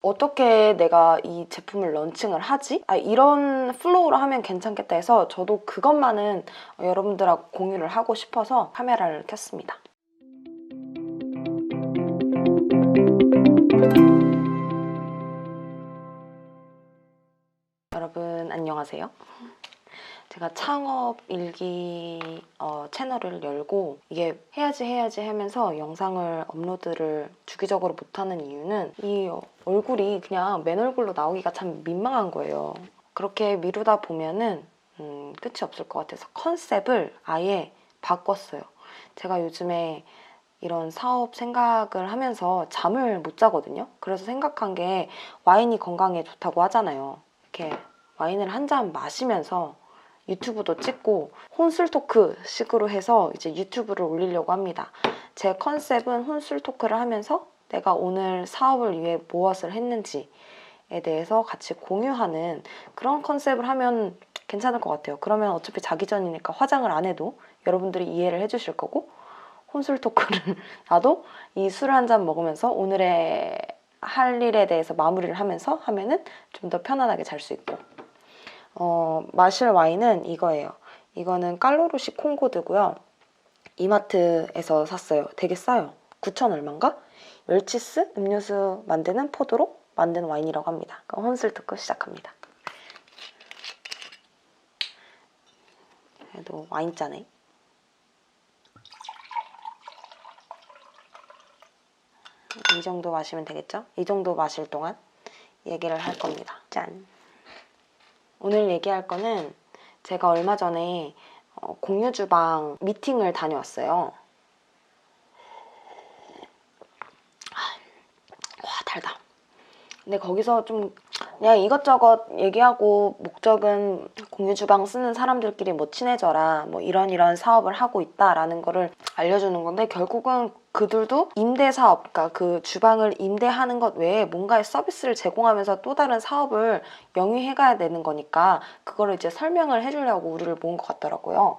어떻게 내가 이 제품을 런칭을 하지? 이런 플로우로 하면 괜찮겠다 해서 저도 그것만은 여러분들하고 공유를 하고 싶어서 카메라를 켰습니다. 여러분 안녕하세요. 제가 창업 일기 채널을 열고 이게 해야지 하면서 영상을 업로드를 주기적으로 못하는 이유는 이 얼굴이 그냥 맨 얼굴로 나오기가 참 민망한 거예요. 그렇게 미루다 보면은 끝이 없을 것 같아서 컨셉을 아예 바꿨어요. 제가 요즘에 이런 사업 생각을 하면서 잠을 못 자거든요. 그래서 생각한 게 와인이 건강에 좋다고 하잖아요. 이렇게 와인을 한 잔 마시면서 유튜브도 찍고 혼술 토크 식으로 해서 이제 유튜브를 올리려고 합니다. 제 컨셉은 혼술 토크를 하면서 내가 오늘 사업을 위해 무엇을 했는지에 대해서 같이 공유하는 그런 컨셉을 하면 괜찮을 것 같아요. 그러면 어차피 자기 전이니까 화장을 안 해도 여러분들이 이해를 해주실 거고, 혼술 토크를 나도 이 술 한 잔 먹으면서 오늘의 할 일에 대해서 마무리를 하면서 하면은 좀 더 편안하게 잘 수 있고. 마실 와인은 이거예요. 이거는 깔로르시 콩고드고요. 이마트에서 샀어요. 되게 싸요. 9,000 얼마인가? 웰치스 음료수 만드는 포도로 만든 와인이라고 합니다. 그럼 혼술 토크 시작합니다. 그래도 와인잔에 이 정도 마시면 되겠죠? 이 정도 마실 동안 얘기를 할 겁니다. 짠! 오늘 얘기할 거는 제가 얼마 전에 공유주방 미팅을 다녀왔어요. 와, 달다. 근데 거기서 좀 그냥 이것저것 얘기하고, 목적은 공유주방 쓰는 사람들끼리 뭐 친해져라, 뭐 이런 사업을 하고 있다라는 거를 알려주는 건데, 결국은 그들도 임대사업, 그러니까 그 주방을 임대하는 것 외에 뭔가의 서비스를 제공하면서 또 다른 사업을 영위해가야 되는 거니까 그거를 이제 설명을 해주려고 우리를 모은 것 같더라고요.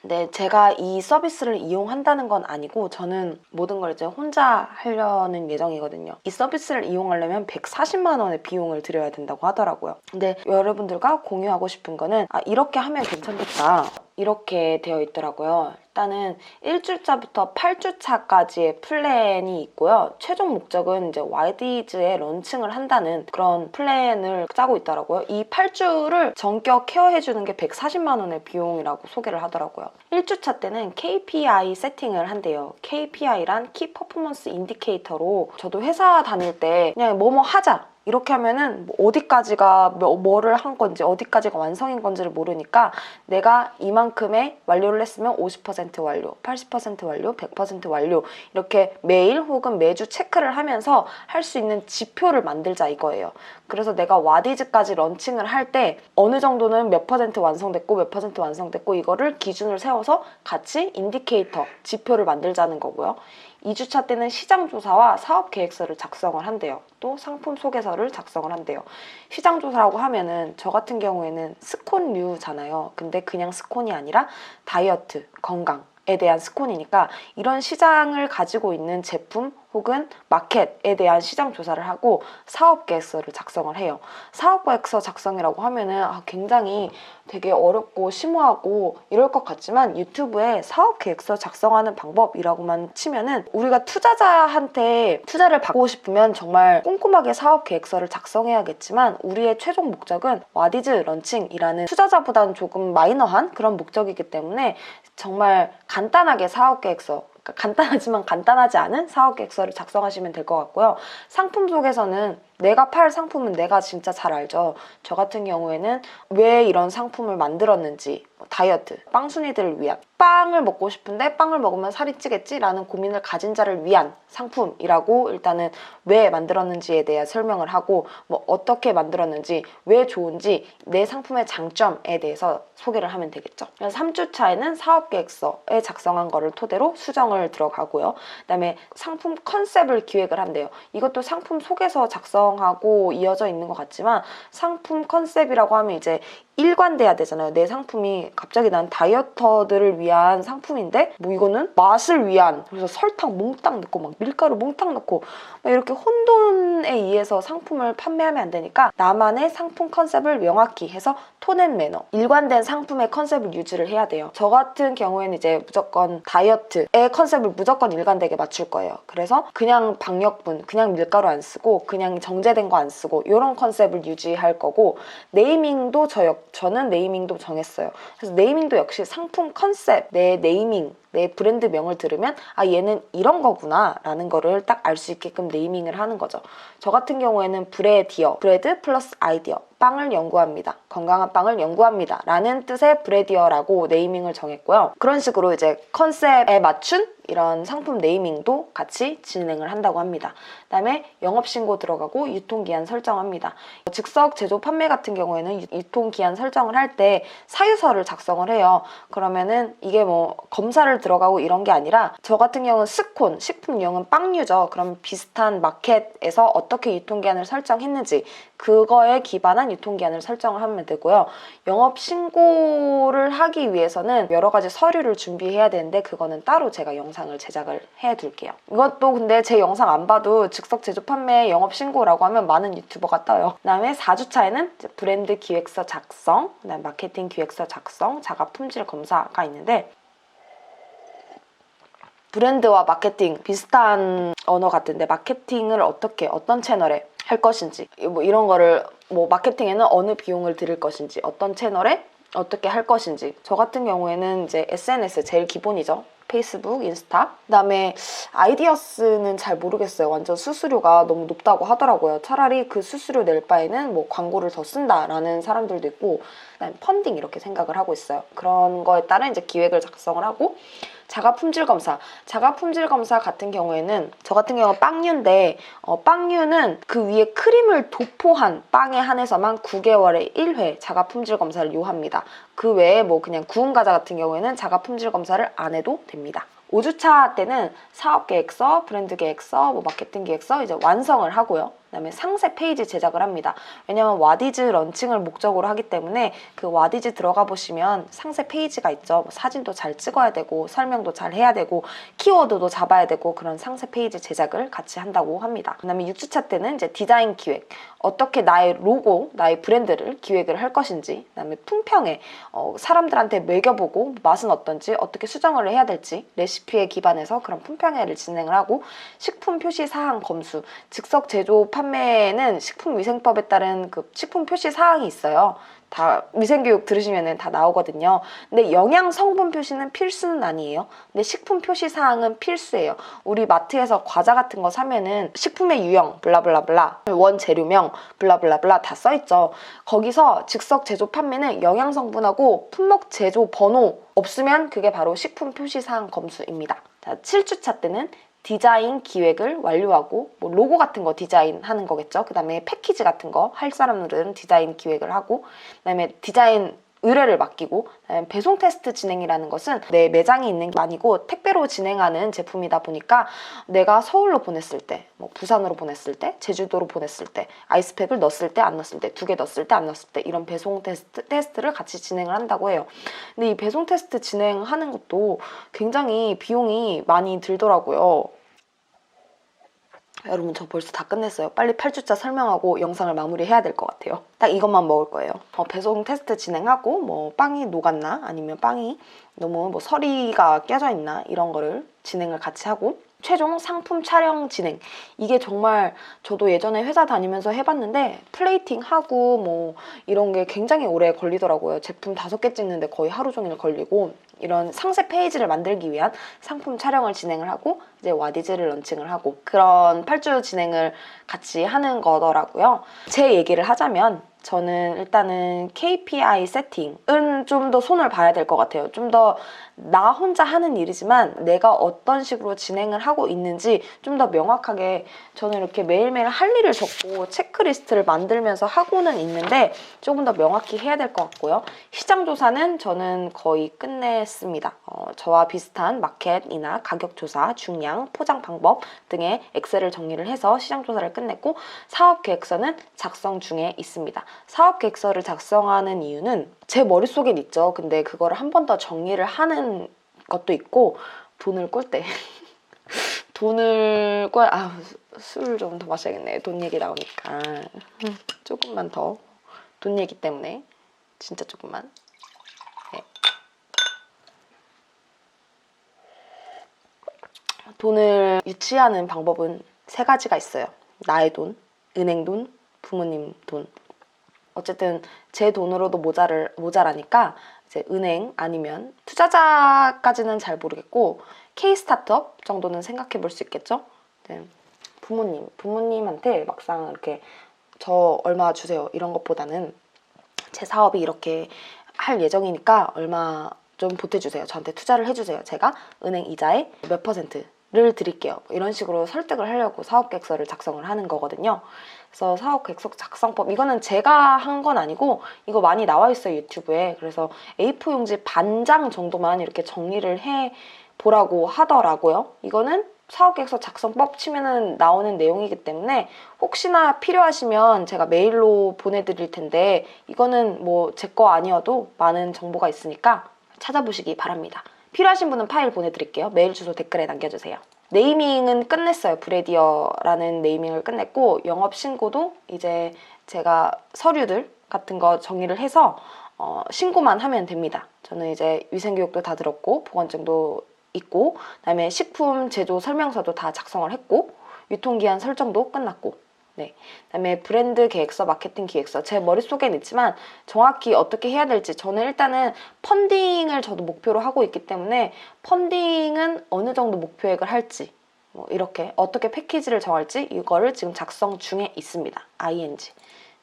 근데 제가 이 서비스를 이용한다는 건 아니고 저는 모든 걸 이제 혼자 하려는 예정이거든요. 이 서비스를 이용하려면 140만 원의 비용을 들여야 된다고 하더라고요. 근데 여러분들과 공유하고 싶은 거는 이렇게 하면 괜찮겠다, 이렇게 되어 있더라고요. 일단은 1주차부터 8주차까지의 플랜이 있고요. 최종 목적은 이제 와이디즈에 런칭을 한다는 그런 플랜을 짜고 있더라고요. 이 8주를 전격 케어해주는 게 140만 원의 비용이라고 소개를 하더라고요. 1주차 때는 KPI 세팅을 한대요. KPI란 키 퍼포먼스 인디케이터로, 저도 회사 다닐 때 그냥 뭐뭐 하자 이렇게 하면은 어디까지가 뭐를 한 건지, 어디까지가 완성인 건지를 모르니까 내가 이만큼의 완료를 했으면 50% 완료, 80% 완료, 100% 완료, 이렇게 매일 혹은 매주 체크를 하면서 할 수 있는 지표를 만들자 이거예요. 그래서 내가 와디즈까지 런칭을 할 때 어느 정도는 몇 퍼센트 완성됐고 몇 퍼센트 완성됐고, 이거를 기준을 세워서 같이 인디케이터, 지표를 만들자는 거고요. 2주차 때는 시장조사와 사업계획서를 작성을 한대요. 또 상품 소개서를 작성을 한대요. 시장조사라고 하면은 저 같은 경우에는 스콘류잖아요. 근데 그냥 스콘이 아니라 다이어트, 건강에 대한 스콘이니까 이런 시장을 가지고 있는 제품 혹은 마켓에 대한 시장 조사를 하고 사업계획서를 작성을 해요. 사업계획서 작성이라고 하면은 굉장히 되게 어렵고 심오하고 이럴 것 같지만, 유튜브에 사업계획서 작성하는 방법이라고만 치면은, 우리가 투자자한테 투자를 받고 싶으면 정말 꼼꼼하게 사업계획서를 작성해야겠지만, 우리의 최종 목적은 와디즈 런칭이라는 투자자보다는 조금 마이너한 그런 목적이기 때문에 정말 간단하게 사업계획서, 간단하지만 간단하지 않은 사업계획서를 작성하시면 될 것 같고요. 상품 소개서는 내가 팔 상품은 내가 진짜 잘 알죠. 저 같은 경우에는 왜 이런 상품을 만들었는지, 다이어트, 빵순이들을 위한, 빵을 먹고 싶은데 빵을 먹으면 살이 찌겠지? 라는 고민을 가진 자를 위한 상품이라고 일단은 왜 만들었는지에 대해 설명을 하고, 뭐 어떻게 만들었는지, 왜 좋은지, 내 상품의 장점에 대해서 소개를 하면 되겠죠. 그래서 3주차에는 사업계획서에 작성한 거를 토대로 수정을 들어가고요. 그다음에 상품 컨셉을 기획을 한대요. 이것도 상품 소개서 작성하고 이어져 있는 것 같지만, 상품 컨셉이라고 하면 이제 일관돼야 되잖아요. 내 상품이 갑자기 난 다이어터들을 위한 상품인데 뭐 이거는 맛을 위한, 그래서 설탕 몽땅 넣고 막 밀가루 몽땅 넣고 막 이렇게 혼돈에 의해서 상품을 판매하면 안 되니까 나만의 상품 컨셉을 명확히 해서 톤앤매너, 일관된 상품의 컨셉을 유지를 해야 돼요. 저 같은 경우에는 이제 무조건 다이어트의 컨셉을 무조건 일관되게 맞출 거예요. 그래서 그냥 박력분, 그냥 밀가루 안 쓰고 그냥 정제된 거 안 쓰고 이런 컨셉을 유지할 거고, 네이밍도 저는 네이밍도 정했어요. 그래서 네이밍도 역시 상품 컨셉, 내 네이밍, 내 브랜드명을 들으면 아 얘는 이런 거구나 라는 거를 딱 알 수 있게끔 네이밍을 하는 거죠. 저 같은 경우에는 브레드 플러스 아이디어, 빵을 연구합니다, 건강한 빵을 연구합니다 라는 뜻의 브레디어라고 네이밍을 정했고요. 그런 식으로 이제 컨셉에 맞춘 이런 상품 네이밍도 같이 진행을 한다고 합니다. 그다음에 영업신고 들어가고 유통기한 설정합니다. 즉석 제조 판매 같은 경우에는 유통기한 설정을 할 때 사유서를 작성을 해요. 그러면은 이게 뭐 검사를 들어가고 이런 게 아니라, 저 같은 경우는 스콘, 식품용은 빵류죠. 그럼 비슷한 마켓에서 어떻게 유통기한을 설정했는지 그거에 기반한 유통기한을 설정을 하면 되고요. 영업신고를 하기 위해서는 여러 가지 서류를 준비해야 되는데 그거는 따로 제가 영상을 제작을 해둘게요. 이것도 근데 제 영상 안 봐도 즉석 제조 판매 영업신고라고 하면 많은 유튜버가 떠요. 그 다음에 4주차에는 브랜드 기획서 작성, 그다음에 마케팅 기획서 작성, 자가 품질 검사가 있는데, 브랜드와 마케팅 비슷한 언어 같은데 마케팅을 어떻게 어떤 채널에 할 것인지, 뭐 이런 거를 뭐 마케팅에는 어느 비용을 들일 것인지, 어떤 채널에 어떻게 할 것인지. 저 같은 경우에는 이제 SNS 제일 기본이죠. 페이스북, 인스타. 그다음에 아이디어스는 잘 모르겠어요. 완전 수수료가 너무 높다고 하더라고요. 차라리 그 수수료 낼 바에는 뭐 광고를 더 쓴다라는 사람들도 있고, 그다음에 펀딩 이렇게 생각을 하고 있어요. 그런 거에 따른 이제 기획을 작성을 하고, 자가 품질 검사. 자가 품질 검사 같은 경우에는, 저 같은 경우는 빵류인데 빵류는 그 위에 크림을 도포한 빵에 한해서만 9개월에 1회 자가 품질 검사를 요합니다. 그 외에 뭐 그냥 구운 과자 같은 경우에는 자가 품질 검사를 안 해도 됩니다. 5주차 때는 사업 계획서, 브랜드 계획서, 뭐 마케팅 계획서 이제 완성을 하고요. 그다음에 상세 페이지 제작을 합니다. 왜냐면 와디즈 런칭을 목적으로 하기 때문에 그 와디즈 들어가 보시면 상세 페이지가 있죠. 뭐 사진도 잘 찍어야 되고 설명도 잘 해야 되고 키워드도 잡아야 되고, 그런 상세 페이지 제작을 같이 한다고 합니다. 그다음에 6주차 때는 이제 디자인 기획, 어떻게 나의 로고, 나의 브랜드를 기획을 할 것인지, 그다음에 품평회, 사람들한테 먹여보고 맛은 어떤지, 어떻게 수정을 해야 될지 레시피에 기반해서 그런 품평회를 진행을 하고, 식품 표시 사항 검수, 즉석 제조 판매는 식품위생법에 따른 그 식품 표시 사항이 있어요. 다 위생교육 들으시면 다 나오거든요. 근데 영양 성분 표시는 필수는 아니에요. 근데 식품 표시 사항은 필수예요. 우리 마트에서 과자 같은 거 사면은 식품의 유형 블라블라블라, 원재료명 블라블라블라 다 써있죠. 거기서 즉석 제조 판매는 영양 성분하고 품목 제조 번호 없으면 그게 바로 식품 표시 사항 검수입니다. 자, 7주차 때는 디자인 기획을 완료하고, 뭐 로고 같은 거 디자인하는 거겠죠. 그 다음에 패키지 같은 거 할 사람들은 디자인 기획을 하고, 그 다음에 디자인 의뢰를 맡기고, 배송 테스트 진행이라는 것은 내 매장이 있는 게 아니고 택배로 진행하는 제품이다 보니까 내가 서울로 보냈을 때, 뭐 부산으로 보냈을 때, 제주도로 보냈을 때, 아이스팩을 넣었을 때, 안 넣었을 때, 2개 넣었을 때, 안 넣었을 때, 이런 배송 테스트를 같이 진행을 한다고 해요. 근데 이 배송 테스트 진행하는 것도 굉장히 비용이 많이 들더라고요. 여러분, 저 벌써 다 끝냈어요. 빨리 8주차 설명하고 영상을 마무리해야 될 것 같아요. 딱 이것만 먹을 거예요. 배송 테스트 진행하고, 뭐 빵이 녹았나 아니면 빵이 너무 뭐 서리가 껴져 있나 이런 거를 진행을 같이 하고, 최종 상품 촬영 진행. 이게 정말 저도 예전에 회사 다니면서 해봤는데 플레이팅하고 뭐 이런 게 굉장히 오래 걸리더라고요. 제품 5개 찍는데 거의 하루 종일 걸리고, 이런 상세 페이지를 만들기 위한 상품 촬영을 진행을 하고 이제 와디즈를 런칭을 하고, 그런 8주 진행을 같이 하는 거더라고요. 제 얘기를 하자면 저는 일단은 KPI 세팅은 좀 더 손을 봐야 될 것 같아요. 좀 더 나 혼자 하는 일이지만 내가 어떤 식으로 진행을 하고 있는지 좀 더 명확하게, 저는 이렇게 매일매일 할 일을 적고 체크리스트를 만들면서 하고는 있는데 조금 더 명확히 해야 될 것 같고요. 시장 조사는 저는 거의 끝냈어요. 했습니다. 저와 비슷한 마켓이나 가격 조사, 중량, 포장 방법 등의 엑셀을 정리를 해서 시장 조사를 끝냈고 사업 계획서는 작성 중에 있습니다. 사업 계획서를 작성하는 이유는 제 머릿속엔 있죠. 근데 그거를 한 번 더 정리를 하는 것도 있고 돈을 꿀 때 술 좀 더 마셔야겠네. 돈 얘기 나오니까 조금만 더 돈 얘기 때문에 진짜 조금만. 네. 돈을 유치하는 방법은 3가지가 있어요. 나의 돈, 은행 돈, 부모님 돈. 어쨌든 제 돈으로도 모자라니까 이제 은행 아니면 투자자까지는 잘 모르겠고 K-스타트업 정도는 생각해 볼 수 있겠죠. 네. 부모님한테 막상 이렇게 저 얼마 주세요 이런 것보다는 제 사업이 이렇게 할 예정이니까 얼마 좀 보태주세요. 저한테 투자를 해주세요. 제가 은행 이자의 몇 %를 드릴게요. 이런 식으로 설득을 하려고 사업계획서를 작성을 하는 거거든요. 그래서 사업계획서 작성법, 이거는 제가 한 건 아니고 이거 많이 나와 있어요, 유튜브에. 그래서 A4 용지 반장 정도만 이렇게 정리를 해 보라고 하더라고요. 이거는 사업계획서 작성법 치면은 나오는 내용이기 때문에 혹시나 필요하시면 제가 메일로 보내드릴 텐데 이거는 뭐 제 거 아니어도 많은 정보가 있으니까 찾아보시기 바랍니다. 필요하신 분은 파일 보내드릴게요. 메일 주소 댓글에 남겨주세요. 네이밍은 끝냈어요. 브레디어라는 네이밍을 끝냈고 영업신고도 이제 제가 서류들 같은 거 정리를 해서 신고만 하면 됩니다. 저는 이제 위생교육도 다 들었고 보건증도 있고 그다음에 식품 제조 설명서도 다 작성을 했고 유통기한 설정도 끝났고 네. 그다음에 브랜드 계획서, 마케팅 기획서 제 머릿속엔 있지만 정확히 어떻게 해야 될지 저는 일단은 펀딩을 저도 목표로 하고 있기 때문에 펀딩은 어느 정도 목표액을 할지 뭐 이렇게 어떻게 패키지를 정할지 이거를 지금 작성 중에 있습니다. ING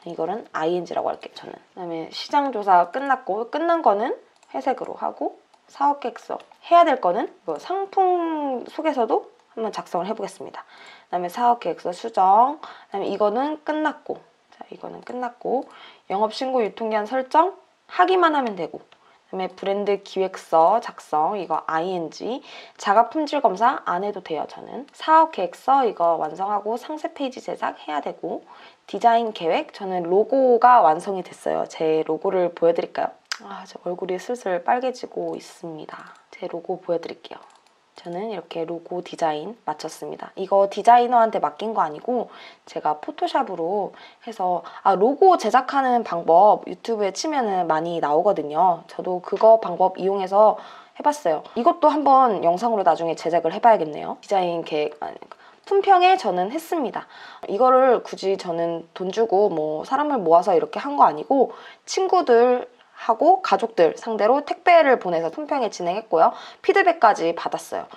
이거는 ING라고 할게요. 저는. 그다음에 시장조사 끝났고 끝난 거는 회색으로 하고 사업계획서 해야 될 거는 뭐 상품 속에서도 한번 작성을 해보겠습니다. 그다음에 사업계획서 수정, 그다음에 이거는 끝났고, 자 이거는 끝났고 영업신고 유통기한 설정 하기만 하면 되고, 그다음에 브랜드 기획서 작성 이거 ING, 자가 품질 검사 안 해도 돼요. 저는 사업계획서 이거 완성하고 상세 페이지 제작해야 되고 디자인 계획 저는 로고가 완성이 됐어요. 제 로고를 보여드릴까요? 제 얼굴이 슬슬 빨개지고 있습니다. 제 로고 보여드릴게요. 저는 이렇게 로고 디자인 마쳤습니다. 이거 디자이너한테 맡긴 거 아니고 제가 포토샵으로 해서 로고 제작하는 방법 유튜브에 치면은 많이 나오거든요. 저도 그거 방법 이용해서 해봤어요. 이것도 한번 영상으로 나중에 제작을 해봐야겠네요. 디자인 계획 품평에 저는 했습니다. 이거를 굳이 저는 돈 주고 뭐 사람을 모아서 이렇게 한 거 아니고 친구들 하고 가족들 상대로 택배를 보내서 품평회 진행했고요. 피드백까지 받았어요.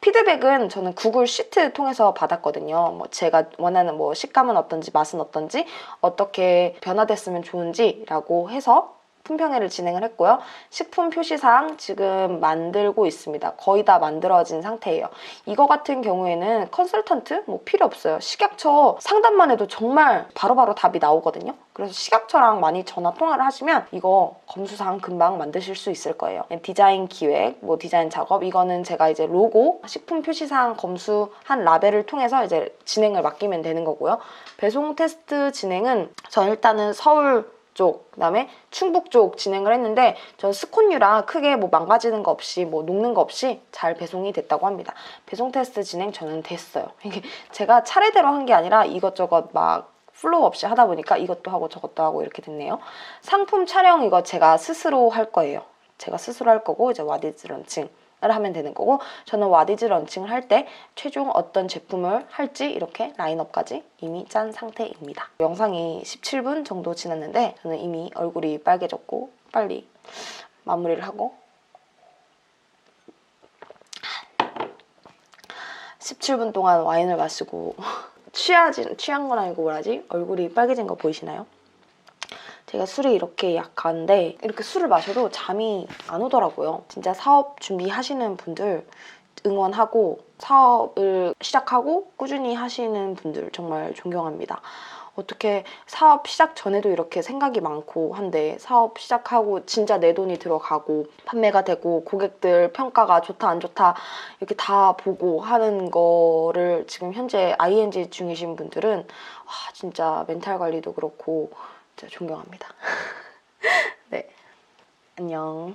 피드백은 저는 구글 시트 통해서 받았거든요. 뭐 제가 원하는 뭐 식감은 어떤지 맛은 어떤지 어떻게 변화됐으면 좋은지라고 해서 품평회를 진행을 했고요. 식품 표시사항 지금 만들고 있습니다. 거의 다 만들어진 상태예요. 이거 같은 경우에는 컨설턴트 뭐 필요 없어요. 식약처 상담만 해도 정말 바로바로 답이 나오거든요. 그래서 식약처랑 많이 전화 통화를 하시면 이거 검수사항 금방 만드실 수 있을 거예요. 디자인 기획, 뭐 디자인 작업 이거는 제가 이제 로고, 식품 표시사항 검수한 라벨을 통해서 이제 진행을 맡기면 되는 거고요. 배송 테스트 진행은 전 일단은 서울 쪽, 그다음에 충북 쪽 진행을 했는데 전 스콘유라 크게 뭐 망가지는 거 없이 뭐 녹는 거 없이 잘 배송이 됐다고 합니다. 배송 테스트 진행 저는 됐어요. 이게 제가 차례대로 한 게 아니라 이것저것 막 플로우 없이 하다 보니까 이것도 하고 저것도 하고 이렇게 됐네요. 상품 촬영 이거 제가 스스로 할 거예요. 제가 스스로 할 거고 이제 와디즈 런칭을 하면 되는 거고 저는 와디즈 런칭을 할 때 최종 어떤 제품을 할지 이렇게 라인업까지 이미 짠 상태입니다. 영상이 17분 정도 지났는데 저는 이미 얼굴이 빨개졌고 빨리 마무리를 하고 17분 동안 와인을 마시고 취한 건 아니고 뭐라지? 얼굴이 빨개진 거 보이시나요? 제가 술이 이렇게 약한데 이렇게 술을 마셔도 잠이 안 오더라고요. 진짜 사업 준비하시는 분들 응원하고 사업을 시작하고 꾸준히 하시는 분들 정말 존경합니다. 어떻게 사업 시작 전에도 이렇게 생각이 많고 한데 사업 시작하고 진짜 내 돈이 들어가고 판매가 되고 고객들 평가가 좋다 안 좋다 이렇게 다 보고 하는 거를 지금 현재 ING 중이신 분들은 와 진짜 멘탈 관리도 그렇고 진짜 존경합니다. 네, 안녕.